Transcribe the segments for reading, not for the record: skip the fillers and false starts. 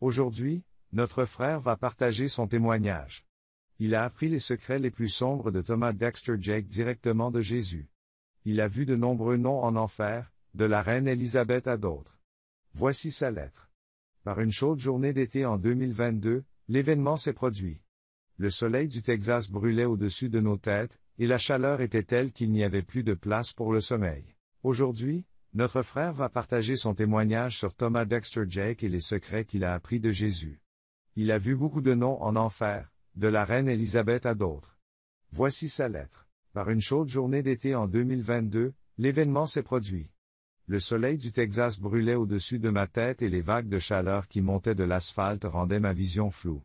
Aujourd'hui, notre frère va partager son témoignage. Il a appris les secrets les plus sombres de Thomas Dexter Jake directement de Jésus. Il a vu de nombreux noms en enfer, de la reine Élisabeth à d'autres. Voici sa lettre. Par une chaude journée d'été en 2022, l'événement s'est produit. Le soleil du Texas brûlait au-dessus de nos têtes, et la chaleur était telle qu'il n'y avait plus de place pour le sommeil. Aujourd'hui, notre frère va partager son témoignage sur Thomas Dexter Jake et les secrets qu'il a appris de Jésus. Il a vu beaucoup de noms en enfer, de la reine Élisabeth à d'autres. Voici sa lettre. Par une chaude journée d'été en 2022, l'événement s'est produit. Le soleil du Texas brûlait au-dessus de ma tête et les vagues de chaleur qui montaient de l'asphalte rendaient ma vision floue.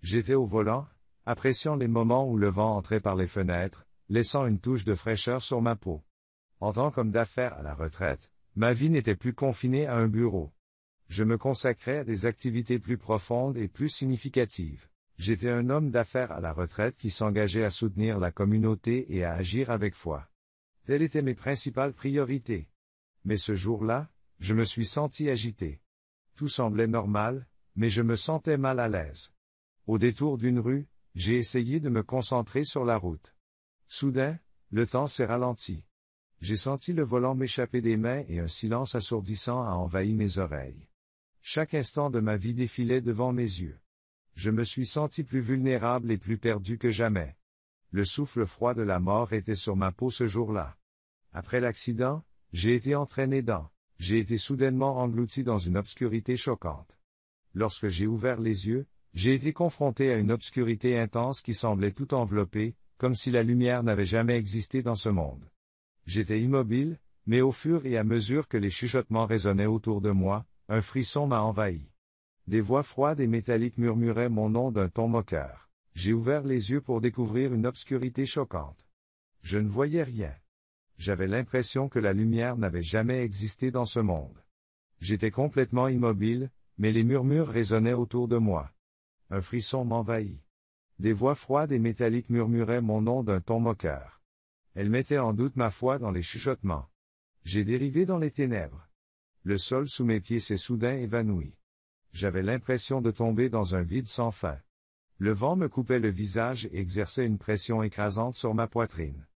J'étais au volant, appréciant les moments où le vent entrait par les fenêtres, laissant une touche de fraîcheur sur ma peau. En tant qu'homme d'affaires à la retraite, ma vie n'était plus confinée à un bureau. Je me consacrais à des activités plus profondes et plus significatives. J'étais un homme d'affaires à la retraite qui s'engageait à soutenir la communauté et à agir avec foi. Telles étaient mes principales priorités. Mais ce jour-là, je me suis senti agité. Tout semblait normal, mais je me sentais mal à l'aise. Au détour d'une rue, j'ai essayé de me concentrer sur la route. Soudain, le temps s'est ralenti. J'ai senti le volant m'échapper des mains et un silence assourdissant a envahi mes oreilles. Chaque instant de ma vie défilait devant mes yeux. Je me suis senti plus vulnérable et plus perdu que jamais. Le souffle froid de la mort était sur ma peau ce jour-là. Après l'accident, j'ai été entraîné j'ai été soudainement englouti dans une obscurité choquante. Lorsque j'ai ouvert les yeux, j'ai été confronté à une obscurité intense qui semblait tout envelopper, comme si la lumière n'avait jamais existé dans ce monde. J'étais immobile, mais au fur et à mesure que les chuchotements résonnaient autour de moi, un frisson m'a envahi. Des voix froides et métalliques murmuraient mon nom d'un ton moqueur. J'ai ouvert les yeux pour découvrir une obscurité choquante. Je ne voyais rien. J'avais l'impression que la lumière n'avait jamais existé dans ce monde. J'étais complètement immobile, mais les murmures résonnaient autour de moi. Un frisson m'envahit. Des voix froides et métalliques murmuraient mon nom d'un ton moqueur. Elles mettaient en doute ma foi dans les chuchotements. J'ai dérivé dans les ténèbres. Le sol sous mes pieds s'est soudain évanoui. J'avais l'impression de tomber dans un vide sans fin. Le vent me coupait le visage et exerçait une pression écrasante sur ma poitrine.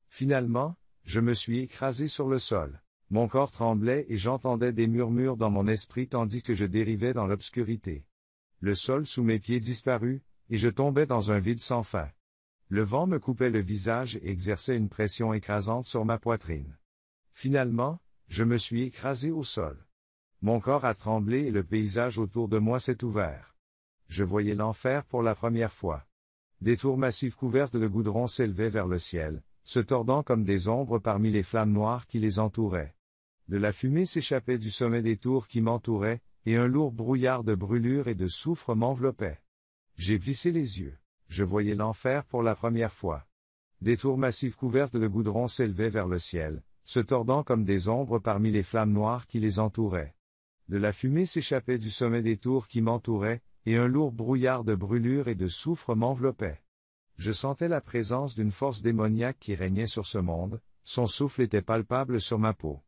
Finalement, je me suis écrasé sur le sol. Mon corps tremblait et j'entendais des murmures dans mon esprit tandis que je dérivais dans l'obscurité. Le sol sous mes pieds disparut, et je tombais dans un vide sans fin. Le vent me coupait le visage et exerçait une pression écrasante sur ma poitrine. Finalement, je me suis écrasé au sol. Mon corps a tremblé et le paysage autour de moi s'est ouvert. Je voyais l'enfer pour la première fois. Des tours massives couvertes de goudron s'élevaient vers le ciel, se tordant comme des ombres parmi les flammes noires qui les entouraient. De la fumée s'échappait du sommet des tours qui m'entouraient, et un lourd brouillard de brûlure et de soufre m'enveloppait. J'ai plissé les yeux. Je voyais l'enfer pour la première fois. Des tours massives couvertes de goudron s'élevaient vers le ciel, se tordant comme des ombres parmi les flammes noires qui les entouraient. De la fumée s'échappait du sommet des tours qui m'entouraient, et un lourd brouillard de brûlure et de soufre m'enveloppait. Je sentais la présence d'une force démoniaque qui régnait sur ce monde, son souffle était palpable sur ma peau.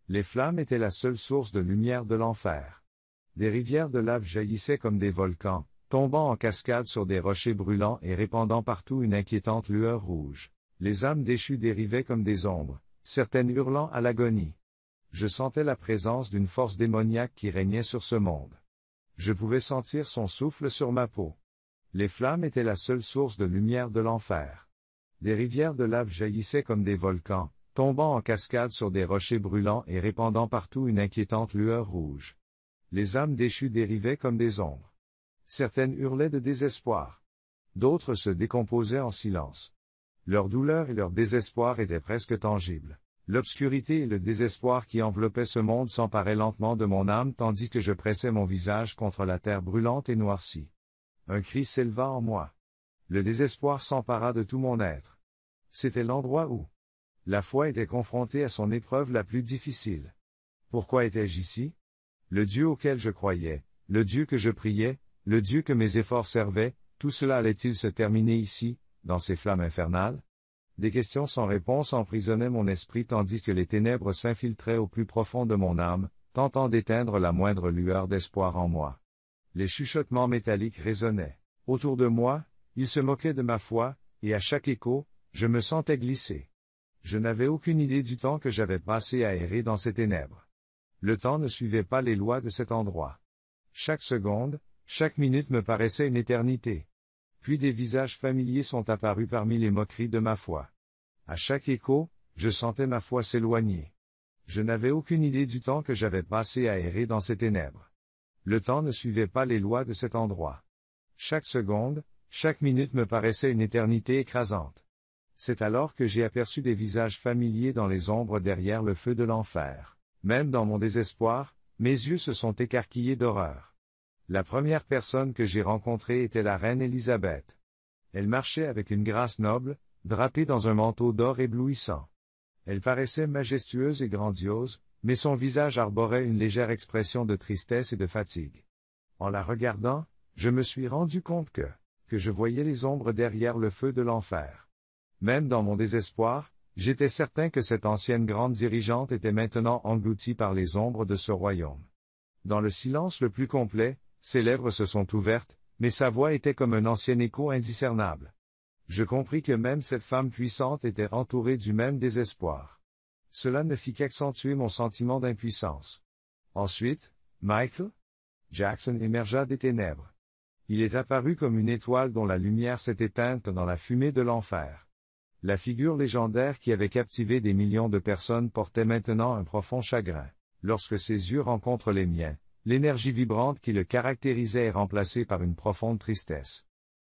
Les flammes étaient la seule source de lumière de l'enfer. Des rivières de lave jaillissaient comme des volcans, tombant en cascade sur des rochers brûlants et répandant partout une inquiétante lueur rouge. Les âmes déchues dérivaient comme des ombres, certaines hurlant à l'agonie. Je sentais la présence d'une force démoniaque qui régnait sur ce monde. Je pouvais sentir son souffle sur ma peau. Les flammes étaient la seule source de lumière de l'enfer. Des rivières de lave jaillissaient comme des volcans, tombant en cascade sur des rochers brûlants et répandant partout une inquiétante lueur rouge. Les âmes déchues dérivaient comme des ombres. Certaines hurlaient de désespoir. D'autres se décomposaient en silence. Leur douleur et leur désespoir étaient presque tangibles. L'obscurité et le désespoir qui enveloppaient ce monde s'emparaient lentement de mon âme tandis que je pressais mon visage contre la terre brûlante et noircie. Un cri s'éleva en moi. Le désespoir s'empara de tout mon être. C'était l'endroit où la foi était confrontée à son épreuve la plus difficile. Pourquoi étais-je ici? Le Dieu auquel je croyais, le Dieu que je priais, le Dieu que mes efforts servaient, tout cela allait-il se terminer ici, dans ces flammes infernales? Des questions sans réponse emprisonnaient mon esprit tandis que les ténèbres s'infiltraient au plus profond de mon âme, tentant d'éteindre la moindre lueur d'espoir en moi. Les chuchotements métalliques résonnaient. Autour de moi, ils se moquaient de ma foi, et à chaque écho, je me sentais glisser. Je n'avais aucune idée du temps que j'avais passé à errer dans ces ténèbres. Le temps ne suivait pas les lois de cet endroit. Chaque seconde, chaque minute me paraissait une éternité. Puis des visages familiers sont apparus parmi les moqueries de ma foi. À chaque écho, je sentais ma foi s'éloigner. Je n'avais aucune idée du temps que j'avais passé à errer dans ces ténèbres. Le temps ne suivait pas les lois de cet endroit. Chaque seconde, chaque minute me paraissait une éternité écrasante. C'est alors que j'ai aperçu des visages familiers dans les ombres derrière le feu de l'enfer. Même dans mon désespoir, mes yeux se sont écarquillés d'horreur. La première personne que j'ai rencontrée était la reine Élisabeth. Elle marchait avec une grâce noble, drapée dans un manteau d'or éblouissant. Elle paraissait majestueuse et grandiose, mais son visage arborait une légère expression de tristesse et de fatigue. En la regardant, je me suis rendu compte que je voyais les ombres derrière le feu de l'enfer. Même dans mon désespoir, j'étais certain que cette ancienne grande dirigeante était maintenant engloutie par les ombres de ce royaume. Dans le silence le plus complet, ses lèvres se sont ouvertes, mais sa voix était comme un ancien écho indiscernable. Je compris que même cette femme puissante était entourée du même désespoir. Cela ne fit qu'accentuer mon sentiment d'impuissance. Ensuite, Michael Jackson émergea des ténèbres. Il est apparu comme une étoile dont la lumière s'est éteinte dans la fumée de l'enfer. La figure légendaire qui avait captivé des millions de personnes portait maintenant un profond chagrin. Lorsque ses yeux rencontrent les miens, l'énergie vibrante qui le caractérisait est remplacée par une profonde tristesse.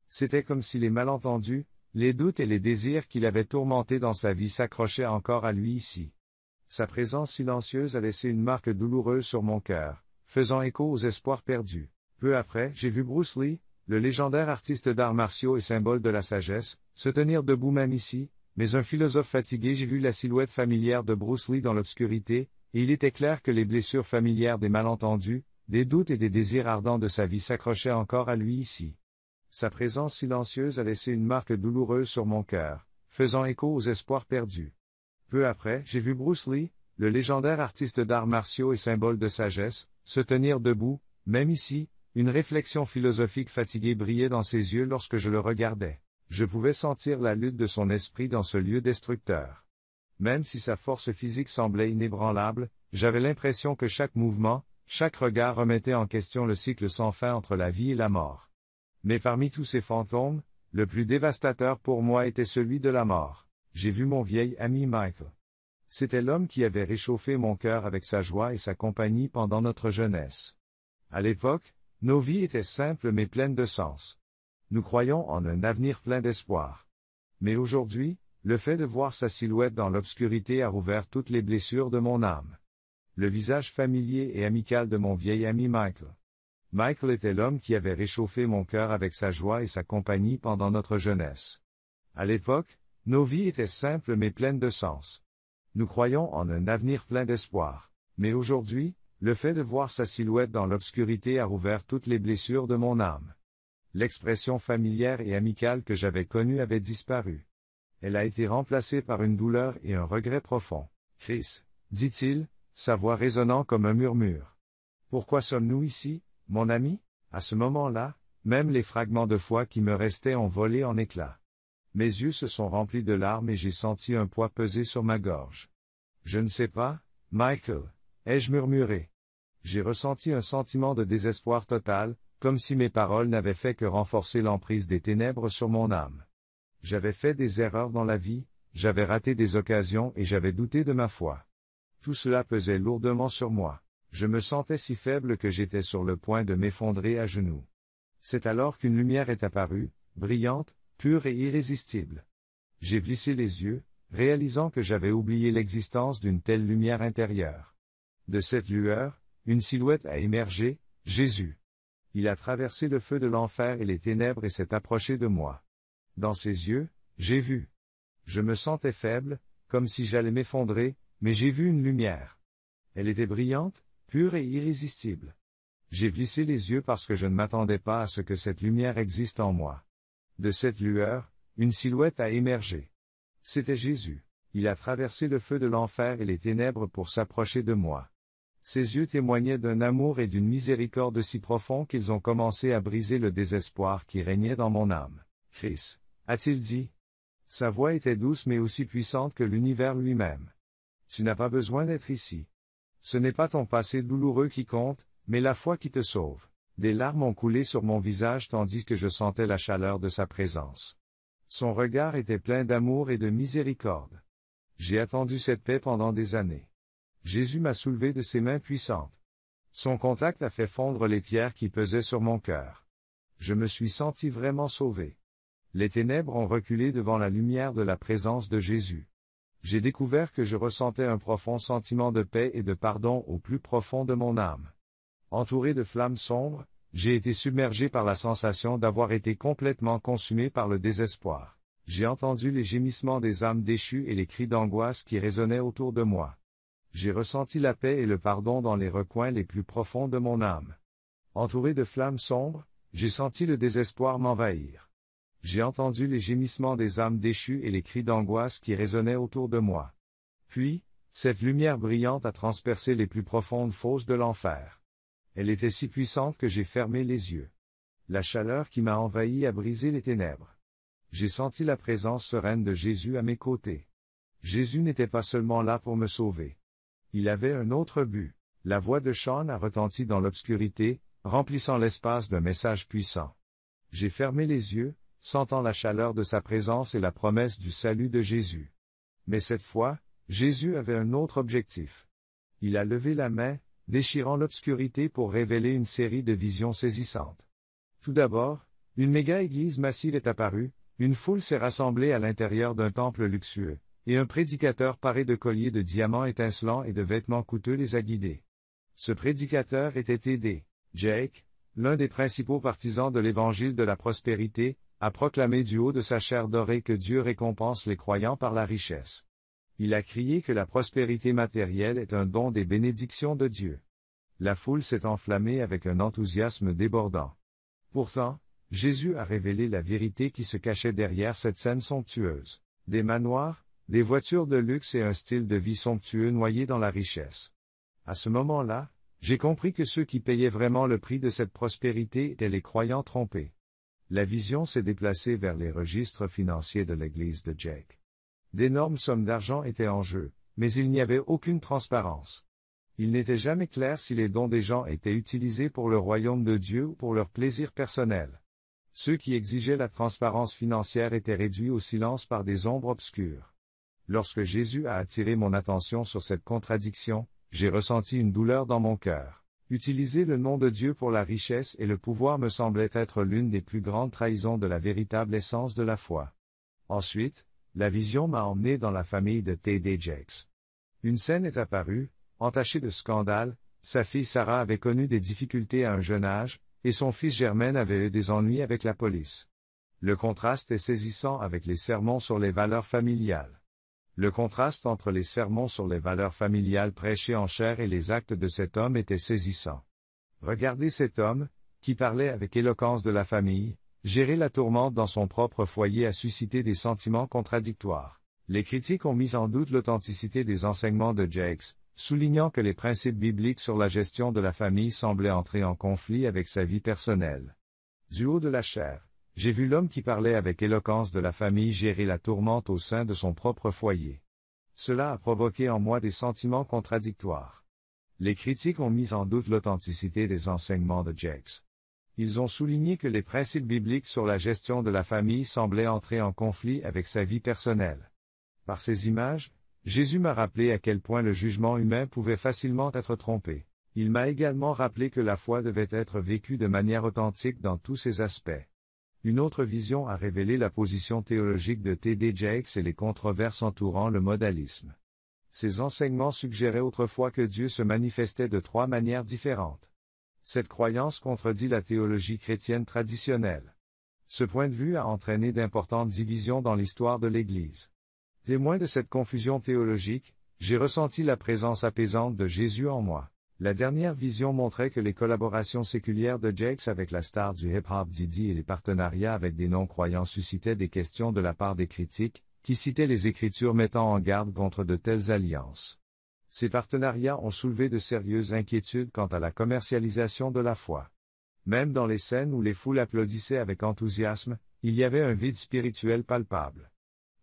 C'était comme si les malentendus, les doutes et les désirs qui l'avaient tourmenté dans sa vie s'accrochaient encore à lui ici. Sa présence silencieuse a laissé une marque douloureuse sur mon cœur, faisant écho aux espoirs perdus. Peu après, j'ai vu Bruce Lee, le légendaire artiste d'arts martiaux et symbole de la sagesse, se tenir debout même ici, mais un philosophe fatigué. J'ai vu la silhouette familière de Bruce Lee dans l'obscurité, et il était clair que les blessures familières des malentendus, des doutes et des désirs ardents de sa vie s'accrochaient encore à lui ici. Sa présence silencieuse a laissé une marque douloureuse sur mon cœur, faisant écho aux espoirs perdus. Peu après, j'ai vu Bruce Lee, le légendaire artiste d'arts martiaux et symbole de sagesse, se tenir debout, même ici. Une réflexion philosophique fatiguée brillait dans ses yeux lorsque je le regardais. Je pouvais sentir la lutte de son esprit dans ce lieu destructeur. Même si sa force physique semblait inébranlable, j'avais l'impression que chaque mouvement, chaque regard remettait en question le cycle sans fin entre la vie et la mort. Mais parmi tous ces fantômes, le plus dévastateur pour moi était celui de la mort. J'ai vu mon vieil ami Michael. C'était l'homme qui avait réchauffé mon cœur avec sa joie et sa compagnie pendant notre jeunesse. À l'époque, nos vies étaient simples mais pleines de sens. Nous croyions en un avenir plein d'espoir. Mais aujourd'hui, le fait de voir sa silhouette dans l'obscurité a rouvert toutes les blessures de mon âme. Le visage familier et amical de mon vieil ami Michael. Michael était l'homme qui avait réchauffé mon cœur avec sa joie et sa compagnie pendant notre jeunesse. À l'époque, nos vies étaient simples mais pleines de sens. Nous croyions en un avenir plein d'espoir. Mais aujourd'hui, le fait de voir sa silhouette dans l'obscurité a rouvert toutes les blessures de mon âme. L'expression familière et amicale que j'avais connue avait disparu. Elle a été remplacée par une douleur et un regret profond. Chris, dit-il, sa voix résonnant comme un murmure. Pourquoi sommes-nous ici, mon ami? À ce moment-là, même les fragments de foi qui me restaient ont volé en éclats. Mes yeux se sont remplis de larmes et j'ai senti un poids peser sur ma gorge. Je ne sais pas, Michael, ai-je murmuré. J'ai ressenti un sentiment de désespoir total, comme si mes paroles n'avaient fait que renforcer l'emprise des ténèbres sur mon âme. J'avais fait des erreurs dans la vie, j'avais raté des occasions et j'avais douté de ma foi. Tout cela pesait lourdement sur moi. Je me sentais si faible que j'étais sur le point de m'effondrer à genoux. C'est alors qu'une lumière est apparue, brillante, pure et irrésistible. J'ai plissé les yeux, réalisant que j'avais oublié l'existence d'une telle lumière intérieure. De cette lueur, une silhouette a émergé, Jésus. Il a traversé le feu de l'enfer et les ténèbres et s'est approché de moi. Dans ses yeux, j'ai vu. Je me sentais faible, comme si j'allais m'effondrer, mais j'ai vu une lumière. Elle était brillante, pure et irrésistible. J'ai plissé les yeux parce que je ne m'attendais pas à ce que cette lumière existe en moi. De cette lueur, une silhouette a émergé. C'était Jésus. Il a traversé le feu de l'enfer et les ténèbres pour s'approcher de moi. Ses yeux témoignaient d'un amour et d'une miséricorde si profonds qu'ils ont commencé à briser le désespoir qui régnait dans mon âme. Chris, a-t-il dit? Sa voix était douce mais aussi puissante que l'univers lui-même. Tu n'as pas besoin d'être ici. Ce n'est pas ton passé douloureux qui compte, mais la foi qui te sauve. Des larmes ont coulé sur mon visage tandis que je sentais la chaleur de sa présence. Son regard était plein d'amour et de miséricorde. J'ai attendu cette paix pendant des années. Jésus m'a soulevé de ses mains puissantes. Son contact a fait fondre les pierres qui pesaient sur mon cœur. Je me suis senti vraiment sauvé. Les ténèbres ont reculé devant la lumière de la présence de Jésus. J'ai découvert que je ressentais un profond sentiment de paix et de pardon au plus profond de mon âme. Entouré de flammes sombres, j'ai été submergé par la sensation d'avoir été complètement consumé par le désespoir. J'ai entendu les gémissements des âmes déchues et les cris d'angoisse qui résonnaient autour de moi. J'ai ressenti la paix et le pardon dans les recoins les plus profonds de mon âme. Entouré de flammes sombres, j'ai senti le désespoir m'envahir. J'ai entendu les gémissements des âmes déchues et les cris d'angoisse qui résonnaient autour de moi. Puis, cette lumière brillante a transpercé les plus profondes fosses de l'enfer. Elle était si puissante que j'ai fermé les yeux. La chaleur qui m'a envahi a brisé les ténèbres. J'ai senti la présence sereine de Jésus à mes côtés. Jésus n'était pas seulement là pour me sauver. Il avait un autre but. La voix de Sean a retenti dans l'obscurité, remplissant l'espace d'un message puissant. J'ai fermé les yeux, sentant la chaleur de sa présence et la promesse du salut de Jésus. Mais cette fois, Jésus avait un autre objectif. Il a levé la main, déchirant l'obscurité pour révéler une série de visions saisissantes. Tout d'abord, une méga-église massive est apparue, une foule s'est rassemblée à l'intérieur d'un temple luxueux, et un prédicateur paré de colliers de diamants étincelants et de vêtements coûteux les a guidés. Ce prédicateur était T.D. Jakes, l'un des principaux partisans de l'évangile de la prospérité, a proclamé du haut de sa chair dorée que Dieu récompense les croyants par la richesse. Il a crié que la prospérité matérielle est un don des bénédictions de Dieu. La foule s'est enflammée avec un enthousiasme débordant. Pourtant, Jésus a révélé la vérité qui se cachait derrière cette scène somptueuse. Des manoirs, des voitures de luxe et un style de vie somptueux noyés dans la richesse. À ce moment-là, j'ai compris que ceux qui payaient vraiment le prix de cette prospérité étaient les croyants trompés. La vision s'est déplacée vers les registres financiers de l'église de Jakes. D'énormes sommes d'argent étaient en jeu, mais il n'y avait aucune transparence. Il n'était jamais clair si les dons des gens étaient utilisés pour le royaume de Dieu ou pour leur plaisir personnel. Ceux qui exigeaient la transparence financière étaient réduits au silence par des ombres obscures. Lorsque Jésus a attiré mon attention sur cette contradiction, j'ai ressenti une douleur dans mon cœur. Utiliser le nom de Dieu pour la richesse et le pouvoir me semblait être l'une des plus grandes trahisons de la véritable essence de la foi. Ensuite, la vision m'a emmené dans la famille de T.D. Jakes. Une scène est apparue, entachée de scandales. Sa fille Sarah avait connu des difficultés à un jeune âge, et son fils Germaine avait eu des ennuis avec la police. Le contraste est saisissant avec les sermons sur les valeurs familiales. Le contraste entre les sermons sur les valeurs familiales prêchés en chair et les actes de cet homme était saisissant. Regardez cet homme, qui parlait avec éloquence de la famille, gérer la tourmente dans son propre foyer a suscité des sentiments contradictoires. Les critiques ont mis en doute l'authenticité des enseignements de Jakes, soulignant que les principes bibliques sur la gestion de la famille semblaient entrer en conflit avec sa vie personnelle. Du haut de la chair, j'ai vu l'homme qui parlait avec éloquence de la famille gérer la tourmente au sein de son propre foyer. Cela a provoqué en moi des sentiments contradictoires. Les critiques ont mis en doute l'authenticité des enseignements de Jakes. Ils ont souligné que les principes bibliques sur la gestion de la famille semblaient entrer en conflit avec sa vie personnelle. Par ces images, Jésus m'a rappelé à quel point le jugement humain pouvait facilement être trompé. Il m'a également rappelé que la foi devait être vécue de manière authentique dans tous ses aspects. Une autre vision a révélé la position théologique de T.D. Jakes et les controverses entourant le modalisme. Ces enseignements suggéraient autrefois que Dieu se manifestait de 3 manières différentes. Cette croyance contredit la théologie chrétienne traditionnelle. Ce point de vue a entraîné d'importantes divisions dans l'histoire de l'Église. Témoin de cette confusion théologique, j'ai ressenti la présence apaisante de Jésus en moi. La dernière vision montrait que les collaborations séculières de Jakes avec la star du hip-hop Diddy et les partenariats avec des non-croyants suscitaient des questions de la part des critiques, qui citaient les Écritures mettant en garde contre de telles alliances. Ces partenariats ont soulevé de sérieuses inquiétudes quant à la commercialisation de la foi. Même dans les scènes où les foules applaudissaient avec enthousiasme, il y avait un vide spirituel palpable.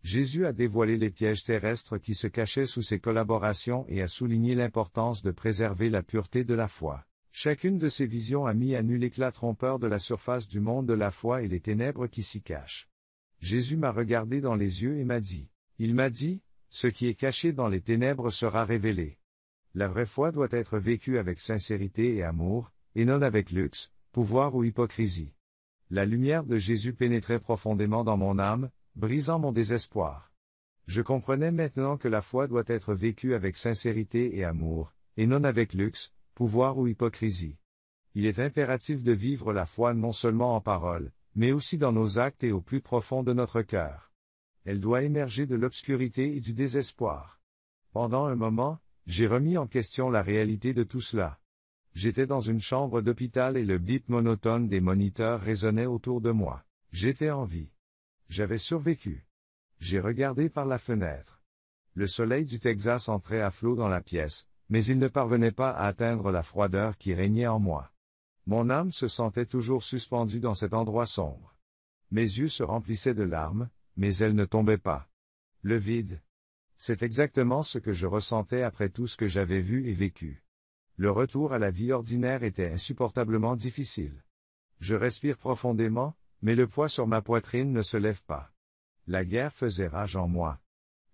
Jésus a dévoilé les pièges terrestres qui se cachaient sous ces collaborations et a souligné l'importance de préserver la pureté de la foi. Chacune de ces visions a mis à nu l'éclat trompeur de la surface du monde de la foi et les ténèbres qui s'y cachent. Jésus m'a regardé dans les yeux et m'a dit, il m'a dit, ce qui est caché dans les ténèbres sera révélé. La vraie foi doit être vécue avec sincérité et amour, et non avec luxe, pouvoir ou hypocrisie. La lumière de Jésus pénétrait profondément dans mon âme, brisant mon désespoir. Je comprenais maintenant que la foi doit être vécue avec sincérité et amour, et non avec luxe, pouvoir ou hypocrisie. Il est impératif de vivre la foi non seulement en parole, mais aussi dans nos actes et au plus profond de notre cœur. Elle doit émerger de l'obscurité et du désespoir. Pendant un moment, j'ai remis en question la réalité de tout cela. J'étais dans une chambre d'hôpital et le bip monotone des moniteurs résonnait autour de moi. J'étais en vie. J'avais survécu. J'ai regardé par la fenêtre. Le soleil du Texas entrait à flot dans la pièce, mais il ne parvenait pas à atteindre la froideur qui régnait en moi. Mon âme se sentait toujours suspendue dans cet endroit sombre. Mes yeux se remplissaient de larmes, mais elles ne tombaient pas. Le vide. C'est exactement ce que je ressentais après tout ce que j'avais vu et vécu. Le retour à la vie ordinaire était insupportablement difficile. Je respire profondément, mais le poids sur ma poitrine ne se lève pas. La guerre faisait rage en moi.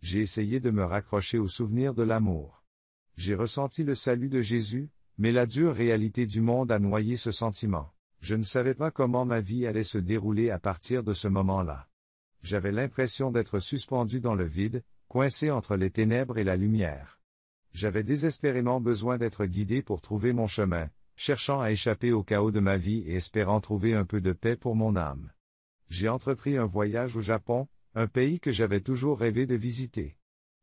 J'ai essayé de me raccrocher au souvenir de l'amour. J'ai ressenti le salut de Jésus, mais la dure réalité du monde a noyé ce sentiment. Je ne savais pas comment ma vie allait se dérouler à partir de ce moment-là. J'avais l'impression d'être suspendu dans le vide, coincé entre les ténèbres et la lumière. J'avais désespérément besoin d'être guidé pour trouver mon chemin, cherchant à échapper au chaos de ma vie et espérant trouver un peu de paix pour mon âme. J'ai entrepris un voyage au Japon, un pays que j'avais toujours rêvé de visiter.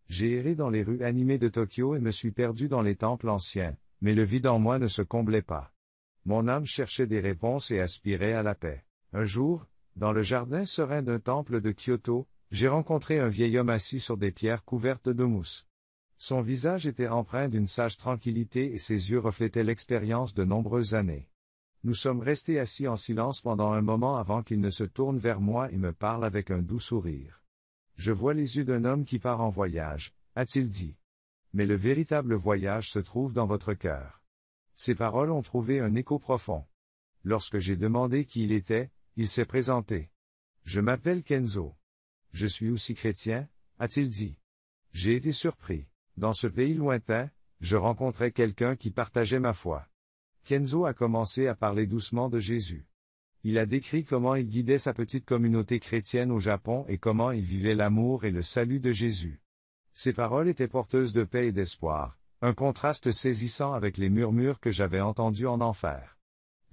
J'ai erré dans les rues animées de Tokyo et me suis perdu dans les temples anciens, mais le vide en moi ne se comblait pas. Mon âme cherchait des réponses et aspirait à la paix. Un jour, dans le jardin serein d'un temple de Kyoto, j'ai rencontré un vieil homme assis sur des pierres couvertes de mousse. Son visage était empreint d'une sage tranquillité et ses yeux reflétaient l'expérience de nombreuses années. Nous sommes restés assis en silence pendant un moment avant qu'il ne se tourne vers moi et me parle avec un doux sourire. Je vois les yeux d'un homme qui part en voyage, a-t-il dit. Mais le véritable voyage se trouve dans votre cœur. Ces paroles ont trouvé un écho profond. Lorsque j'ai demandé qui il était, il s'est présenté. Je m'appelle Kenzo. Je suis aussi chrétien, a-t-il dit. J'ai été surpris. Dans ce pays lointain, je rencontrais quelqu'un qui partageait ma foi. Kenzo a commencé à parler doucement de Jésus. Il a décrit comment il guidait sa petite communauté chrétienne au Japon et comment il vivait l'amour et le salut de Jésus. Ses paroles étaient porteuses de paix et d'espoir, un contraste saisissant avec les murmures que j'avais entendus en enfer.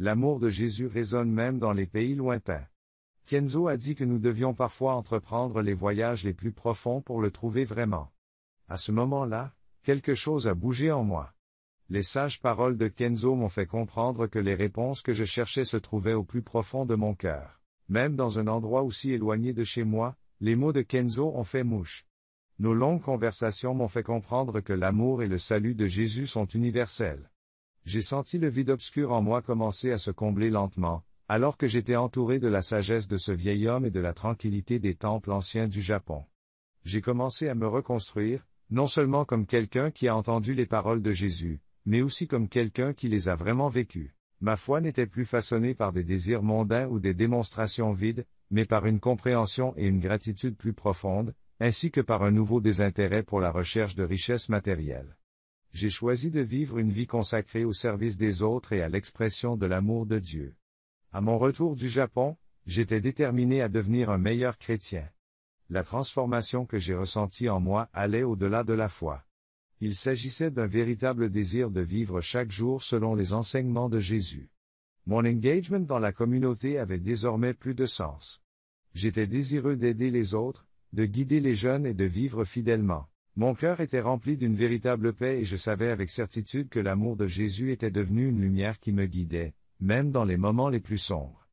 L'amour de Jésus résonne même dans les pays lointains. Kenzo a dit que nous devions parfois entreprendre les voyages les plus profonds pour le trouver vraiment. À ce moment-là, quelque chose a bougé en moi. Les sages paroles de Kenzo m'ont fait comprendre que les réponses que je cherchais se trouvaient au plus profond de mon cœur. Même dans un endroit aussi éloigné de chez moi, les mots de Kenzo ont fait mouche. Nos longues conversations m'ont fait comprendre que l'amour et le salut de Jésus sont universels. J'ai senti le vide obscur en moi commencer à se combler lentement, alors que j'étais entouré de la sagesse de ce vieil homme et de la tranquillité des temples anciens du Japon. J'ai commencé à me reconstruire, non seulement comme quelqu'un qui a entendu les paroles de Jésus, mais aussi comme quelqu'un qui les a vraiment vécues. Ma foi n'était plus façonnée par des désirs mondains ou des démonstrations vides, mais par une compréhension et une gratitude plus profondes, ainsi que par un nouveau désintérêt pour la recherche de richesses matérielles. J'ai choisi de vivre une vie consacrée au service des autres et à l'expression de l'amour de Dieu. À mon retour du Japon, j'étais déterminé à devenir un meilleur chrétien. La transformation que j'ai ressentie en moi allait au-delà de la foi. Il s'agissait d'un véritable désir de vivre chaque jour selon les enseignements de Jésus. Mon engagement dans la communauté avait désormais plus de sens. J'étais désireux d'aider les autres, de guider les jeunes et de vivre fidèlement. Mon cœur était rempli d'une véritable paix et je savais avec certitude que l'amour de Jésus était devenu une lumière qui me guidait, même dans les moments les plus sombres.